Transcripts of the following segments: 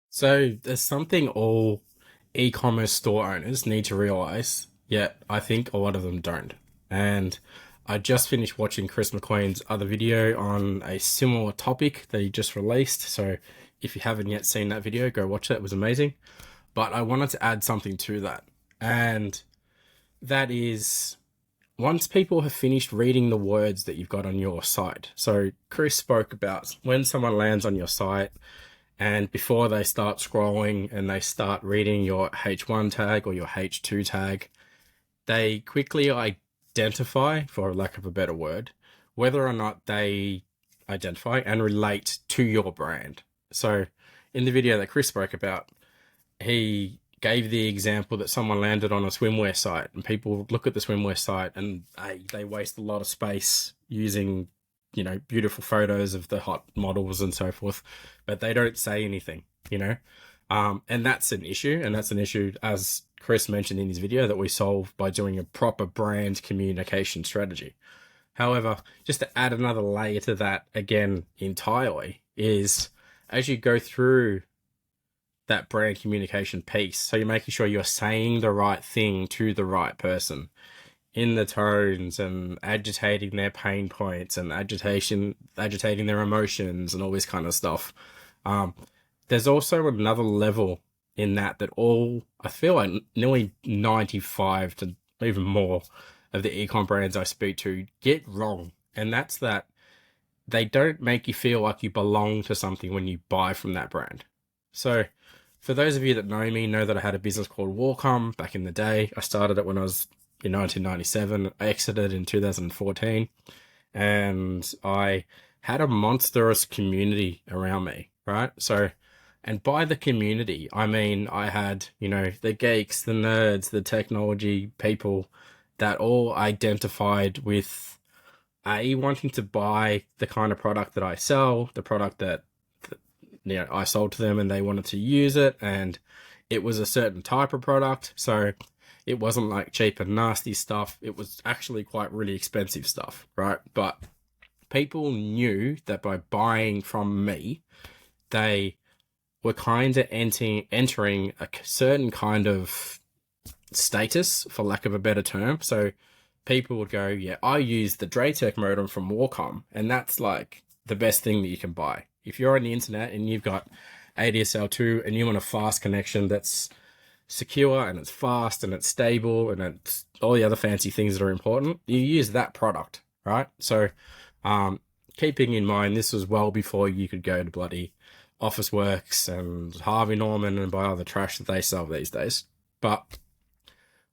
So there's something all e-commerce store owners need to realize, yet I think a lot of them don't. And I just finished watching Chris McLean's other video on a similar topic that he just released. So if you haven't yet seen that video, go watch it. It was amazing. But I wanted to add something to that. And that is once people have finished reading the words that you've got on your site. So Chris spoke about when someone lands on your site, and before they start scrolling and they start reading your H1 tag or your H2 tag, they quickly identify, for lack of a better word, whether or not they identify and relate to your brand. So in the video that Chris spoke about, he gave the example that someone landed on a swimwear site and people look at the swimwear site and they waste a lot of space using beautiful photos of the hot models and so forth, but they don't say anything. And that's an issue. And that's an issue, as Chris mentioned in his video, that we solve by doing a proper brand communication strategy. However, just to add another layer to that again entirely is as you go through that brand communication piece, so you're making sure you're saying the right thing to the right person in the tones and agitating their pain points and agitating their emotions and all this kind of stuff. There's also another level in that all, I feel like nearly 95 to even more of the ecom brands I speak to get wrong. And that's that they don't make you feel like you belong to something when you buy from that brand. So for those of you that know me, know that I had a business called Warcom back in the day. I started it when I was in 1997. I exited in 2014, and I had a monstrous community around me, right? So, and by the community, I mean I had, the geeks, the nerds, the technology people that all identified with wanting to buy the kind of product that I sell, the product that I sold to them, and they wanted to use it, and it was a certain type of product. So it wasn't like cheap and nasty stuff. It was actually quite really expensive stuff, right? But people knew that by buying from me, they were kind of entering a certain kind of status, for lack of a better term. So people would go, yeah, I use the Draytech modem from Warcom, and that's like the best thing that you can buy. If you're on the internet and you've got ADSL2 and you want a fast connection that's secure and it's fast and it's stable and it's all the other fancy things that are important, you use that product, right? So keeping in mind, this was well before you could go to bloody Officeworks and Harvey Norman and buy all the trash that they sell these days. But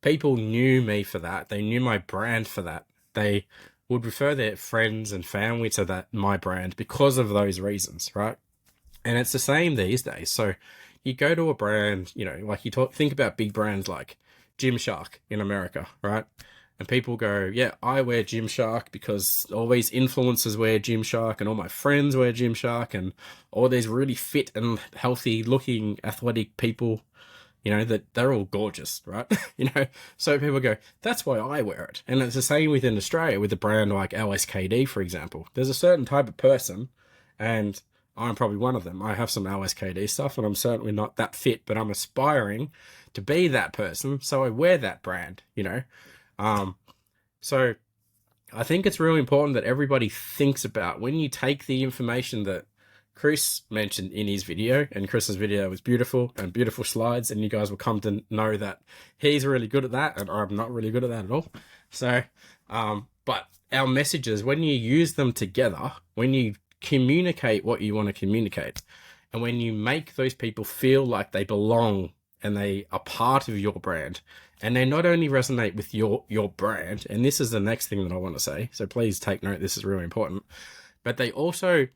people knew me for that. They knew my brand for that. They would refer their friends and family to that my brand because of those reasons, right? And it's the same these days. So you go to a brand, like think about big brands like Gymshark in America, right? And people go, yeah, I wear Gymshark because all these influencers wear Gymshark and all my friends wear Gymshark and all these really fit and healthy looking athletic people, that they're all gorgeous, right? So people go, that's why I wear it. And it's the same within Australia with a brand like LSKD, for example. There's a certain type of person, and I'm probably one of them. I have some LSKD stuff, and I'm certainly not that fit, but I'm aspiring to be that person, so I wear that brand, So I think it's really important that everybody thinks about when you take the information that Chris mentioned in his video, and Chris's video was beautiful and beautiful slides, and you guys will come to know that he's really good at that, and I'm not really good at that at all. So, but our messages, when you use them together, when you communicate what you want to communicate, and when you make those people feel like they belong and they are part of your brand, and they not only resonate with your brand, and this is the next thing that I want to say, so please take note, this is really important, but they also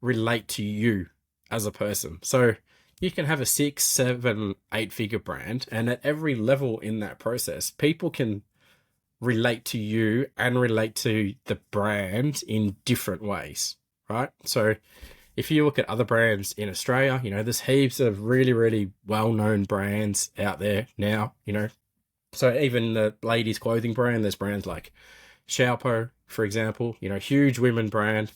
relate to you as a person. So you can have a 6, 7, 8-figure brand, and at every level in that process, people can relate to you and relate to the brand in different ways, right? So if you look at other brands in Australia, there's heaps of really, really well-known brands out there now, So even the ladies' clothing brand, there's brands like Xiaopo, for example, huge women brand.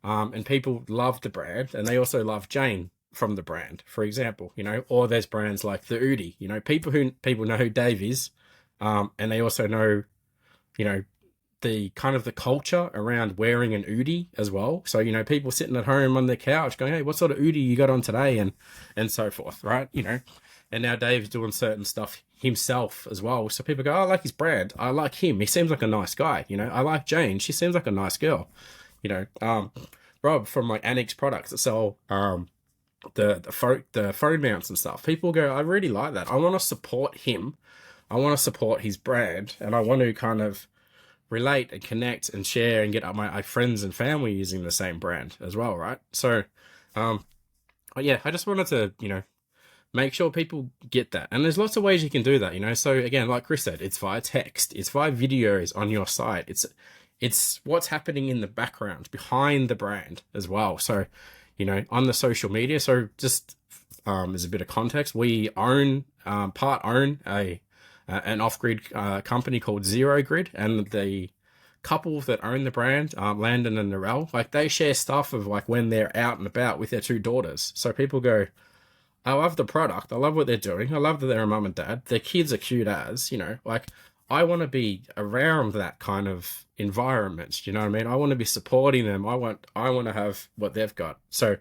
And people love the brand, and they also love Jane, from the brand, for example, you know, or there's brands like the Udi, you know, people know who Dave is, and they also know, you know, the kind of the culture around wearing an Udi as well. So, you know, people sitting at home on their couch going, hey, what sort of Udi you got on today? And so forth, right? You know, and now Dave's doing certain stuff himself as well. So people go, oh, I like his brand. I like him. He seems like a nice guy. You know, I like Jane. She seems like a nice girl. You know, Rob from like Annex Products that sell the phone mounts and stuff. People go, I really like that. I want to support him. I want to support his brand, and I want to kind of relate and connect and share and get my friends and family using the same brand as well, right? So, yeah, I just wanted to, you know, make sure people get that. And there's lots of ways you can do that, you know. So again, like Chris said, it's via text, it's via videos on your site, it's what's happening in the background behind the brand as well. So, you know, on the social media. So just as a bit of context, we own part own an off-grid company called Zero Grid, and the couple that own the brand, Landon and Narelle, like they share stuff of like when they're out and about with their two daughters. So people go, I love the product, I love what they're doing, I love that they're a mum and dad, their kids are cute as, you know, like I want to be around that kind of environment, you know what I mean? I want to be supporting them. I want to have what they've got. So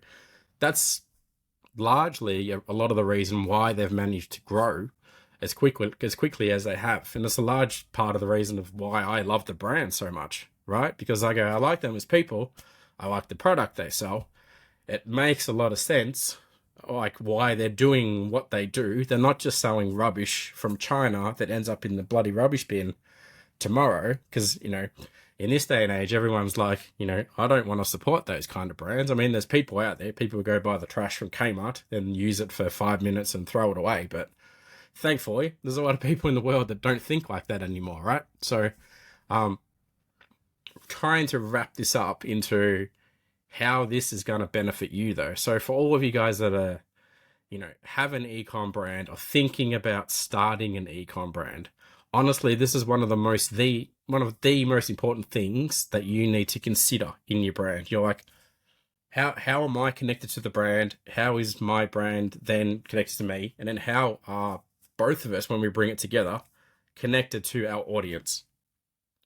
that's largely a lot of the reason why they've managed to grow as quickly as they have. And it's a large part of the reason of why I love the brand so much, right? Because I go, I like them as people, I like the product they sell. It makes a lot of sense, like why they're doing what they do. They're not just selling rubbish from China that ends up in the bloody rubbish bin tomorrow. Because, you know, in this day and age, everyone's like, you know, I don't want to support those kind of brands. I mean, there's people out there, people who go buy the trash from Kmart and use it for 5 minutes and throw it away. But thankfully, there's a lot of people in the world that don't think like that anymore, right? So, trying to wrap this up into how this is going to benefit you, though. So for all of you guys that are, you know, have an e-com brand or thinking about starting an e-com brand, honestly, this is one of the most important things that you need to consider in your brand. You're like, how am I connected to the brand? How is my brand then connected to me? And then how are both of us, when we bring it together, connected to our audience,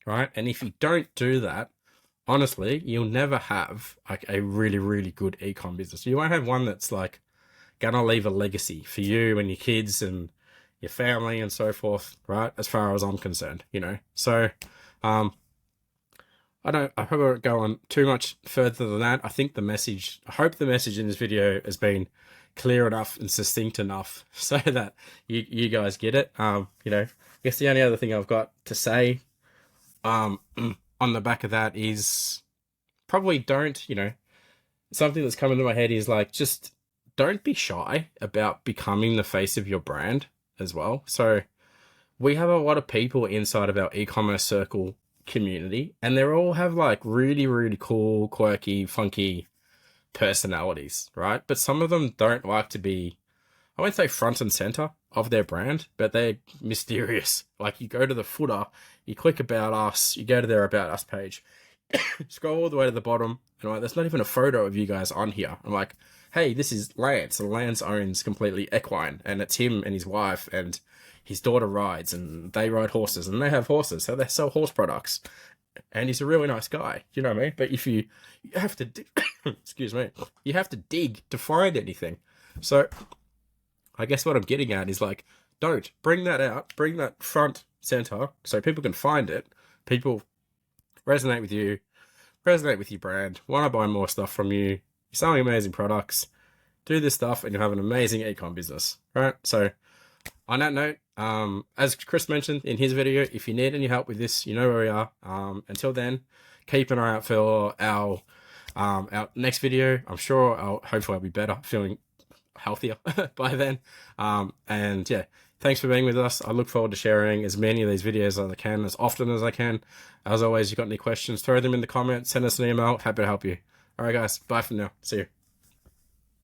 right? And if you don't do that, honestly, you'll never have like a really, really good e-com business. You won't have one that's like gonna leave a legacy for you and your kids and your family and so forth, right? As far as I'm concerned, you know. So, I hope I won't go on too much further than that. I hope the message in this video has been clear enough and succinct enough so that you guys get it. You know, I guess the only other thing I've got to say, on the back of that is probably don't, you know, something that's come into my head is like, just don't be shy about becoming the face of your brand as well. So we have a lot of people inside of our e-commerce circle community, and they all have like really, really cool, quirky, funky personalities, right? But some of them don't like to be, I won't say front and center of their brand, but they're mysterious. Like you go to the footer, you click About Us, you go to their About Us page, scroll all the way to the bottom, and like, there's not even a photo of you guys on here. I'm like, hey, this is Lance, and Lance owns completely equine, and it's him and his wife, and his daughter rides, and they ride horses, and they have horses, so they sell horse products. And he's a really nice guy, you know what I mean? But if you have to, excuse me, you have to dig to find anything. So I guess what I'm getting at is like, don't bring that out, bring that front center so people can find it. People resonate with you, resonate with your brand, want to buy more stuff from you. You're selling amazing products. Do this stuff and you'll have an amazing e-com business, right? So on that note, as Chris mentioned in his video, if you need any help with this, you know where we are. Until then, keep an eye out for our next video. I'm sure hopefully I'll be better, feeling healthier by then. And yeah, thanks for being with us. I look forward to sharing as many of these videos as I can, as often as I can. As always, you got any questions, throw them in the comments, send us an email. Happy to help you. All right, guys, bye for now. See you.